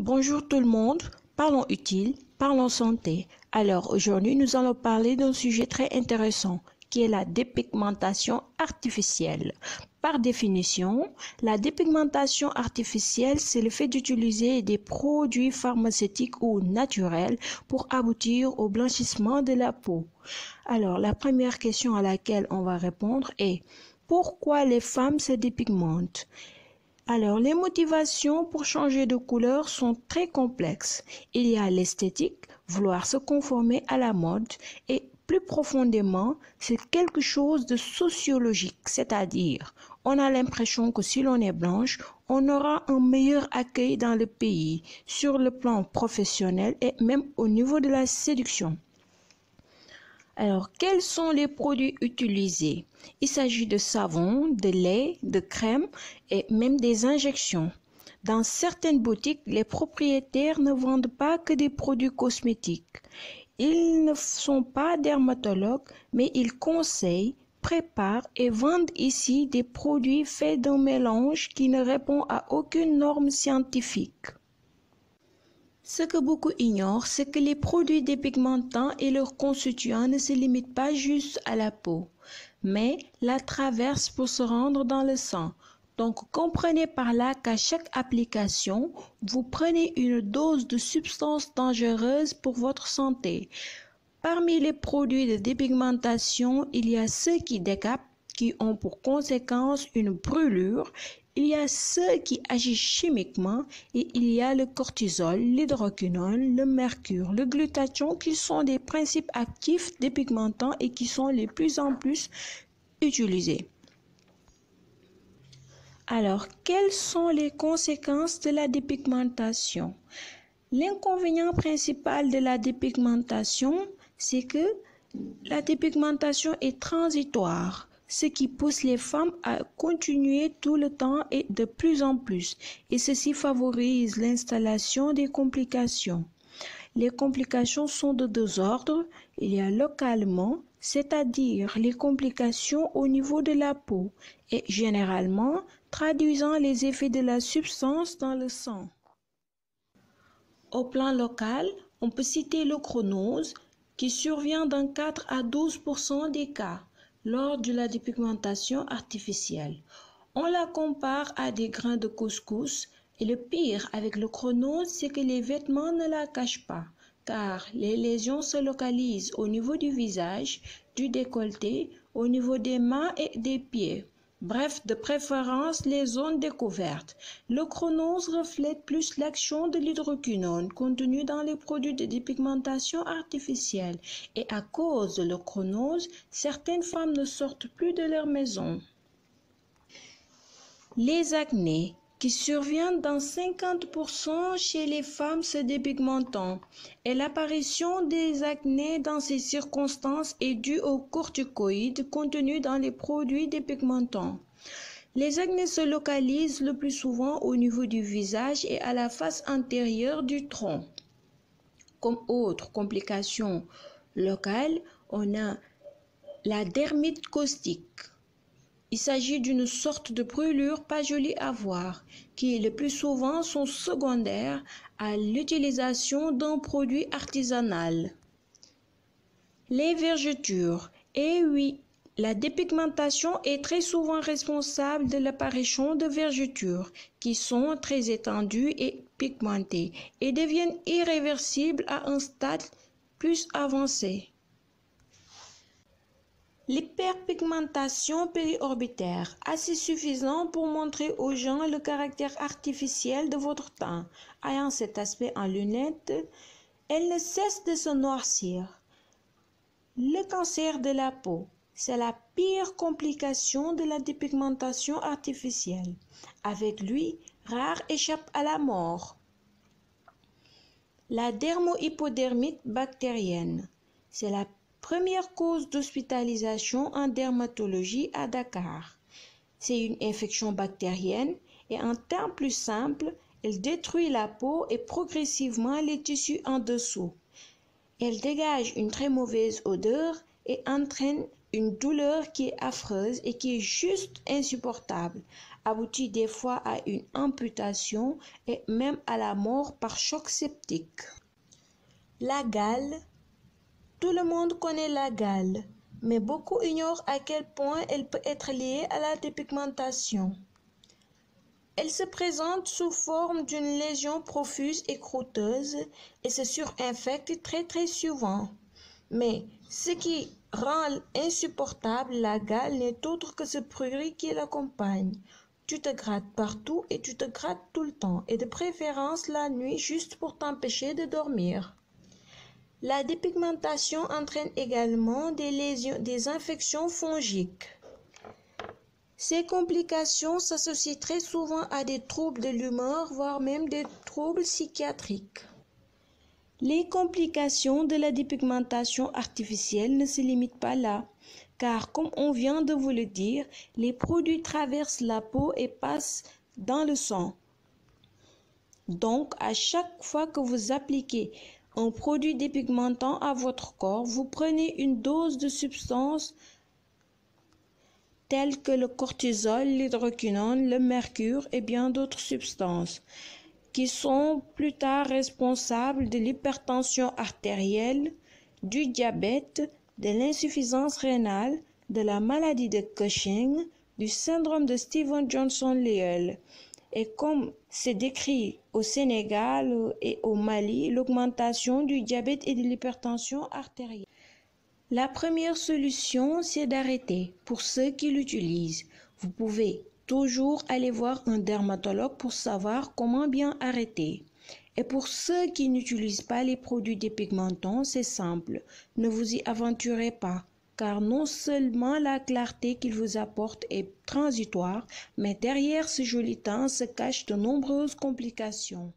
Bonjour tout le monde, parlons utile, parlons santé. Alors aujourd'hui nous allons parler d'un sujet très intéressant qui est la dépigmentation artificielle. Par définition, la dépigmentation artificielle, c'est le fait d'utiliser des produits pharmaceutiques ou naturels pour aboutir au blanchissement de la peau. Alors la première question à laquelle on va répondre est pourquoi les femmes se dépigmentent? Alors, les motivations pour changer de couleur sont très complexes. Il y a l'esthétique, vouloir se conformer à la mode, et plus profondément, c'est quelque chose de sociologique, c'est-à-dire, on a l'impression que si l'on est blanche, on aura un meilleur accueil dans le pays, sur le plan professionnel et même au niveau de la séduction. Alors, quels sont les produits utilisés? Il s'agit de savon, de lait, de crème et même des injections. Dans certaines boutiques, les propriétaires ne vendent pas que des produits cosmétiques. Ils ne sont pas dermatologues, mais ils conseillent, préparent et vendent ici des produits faits d'un mélange qui ne répond à aucune norme scientifique. Ce que beaucoup ignorent, c'est que les produits dépigmentants et leurs constituants ne se limitent pas juste à la peau, mais la traversent pour se rendre dans le sang. Donc, comprenez par là qu'à chaque application, vous prenez une dose de substances dangereuses pour votre santé. Parmi les produits de dépigmentation, il y a ceux qui décapent, qui ont pour conséquence une brûlure. Il y a ceux qui agissent chimiquement et il y a le cortisol, l'hydroquinone, le mercure, le glutathion qui sont des principes actifs dépigmentants et qui sont les plus en plus utilisés. Alors, quelles sont les conséquences de la dépigmentation? L'inconvénient principal de la dépigmentation, c'est que la dépigmentation est transitoire, ce qui pousse les femmes à continuer tout le temps et de plus en plus, et ceci favorise l'installation des complications. Les complications sont de deux ordres. Il y a localement, c'est-à-dire les complications au niveau de la peau, et généralement traduisant les effets de la substance dans le sang. Au plan local, on peut citer l'ochronose qui survient dans 4 à 12% des cas lors de la dépigmentation artificielle. On la compare à des grains de couscous et le pire avec l'ochronose, c'est que les vêtements ne la cachent pas car les lésions se localisent au niveau du visage, du décolleté, au niveau des mains et des pieds. Bref, de préférence les zones découvertes. L'ochronose reflète plus l'action de l'hydroquinone contenue dans les produits de dépigmentation artificielle et à cause de l'ochronose, certaines femmes ne sortent plus de leur maison. Les acnés qui surviennent dans 50% chez les femmes se dépigmentant et l'apparition des acnés dans ces circonstances est due aux corticoïdes contenus dans les produits dépigmentants. Les acnés se localisent le plus souvent au niveau du visage et à la face antérieure du tronc. Comme autre complication locale, on a la dermite caustique. Il s'agit d'une sorte de brûlure pas jolie à voir, qui le plus souvent sont secondaires à l'utilisation d'un produit artisanal. Les vergetures. Eh oui, la dépigmentation est très souvent responsable de l'apparition de vergetures qui sont très étendues et pigmentées et deviennent irréversibles à un stade plus avancé. L'hyperpigmentation périorbitaire, assez suffisant pour montrer aux gens le caractère artificiel de votre teint. Ayant cet aspect en lunettes, elle ne cesse de se noircir. Le cancer de la peau, c'est la pire complication de la dépigmentation artificielle. Avec lui, rares échappent à la mort. La dermohypodermite bactérienne, c'est la première cause d'hospitalisation en dermatologie à Dakar. C'est une infection bactérienne et en termes plus simples, elle détruit la peau et progressivement les tissus en dessous. Elle dégage une très mauvaise odeur et entraîne une douleur qui est affreuse et qui est juste insupportable. aboutit des fois à une amputation et même à la mort par choc septique. La gale. Tout le monde connaît la gale, mais beaucoup ignorent à quel point elle peut être liée à la dépigmentation. Elle se présente sous forme d'une lésion profuse et croûteuse et se surinfecte très souvent. Mais ce qui rend insupportable la gale n'est autre que ce prurit qui l'accompagne. Tu te grattes partout et tu te grattes tout le temps, et de préférence la nuit juste pour t'empêcher de dormir. La dépigmentation entraîne également des lésions, des infections fongiques. Ces complications s'associent très souvent à des troubles de l'humeur, voire même des troubles psychiatriques. Les complications de la dépigmentation artificielle ne se limitent pas là, car comme on vient de vous le dire, les produits traversent la peau et passent dans le sang. Donc, à chaque fois que vous appliquez un produit dépigmentant à votre corps, vous prenez une dose de substances telles que le cortisol, l'hydroquinone, le mercure et bien d'autres substances qui sont plus tard responsables de l'hypertension artérielle, du diabète, de l'insuffisance rénale, de la maladie de Cushing, du syndrome de Stevens-Johnson-Lyell. Et comme c'est décrit au Sénégal et au Mali, l'augmentation du diabète et de l'hypertension artérielle. La première solution, c'est d'arrêter pour ceux qui l'utilisent. Vous pouvez toujours aller voir un dermatologue pour savoir comment bien arrêter. Et pour ceux qui n'utilisent pas les produits dépigmentants, c'est simple, ne vous y aventurez pas. Car non seulement la clarté qu'il vous apporte est transitoire, mais derrière ce joli teint se cachent de nombreuses complications.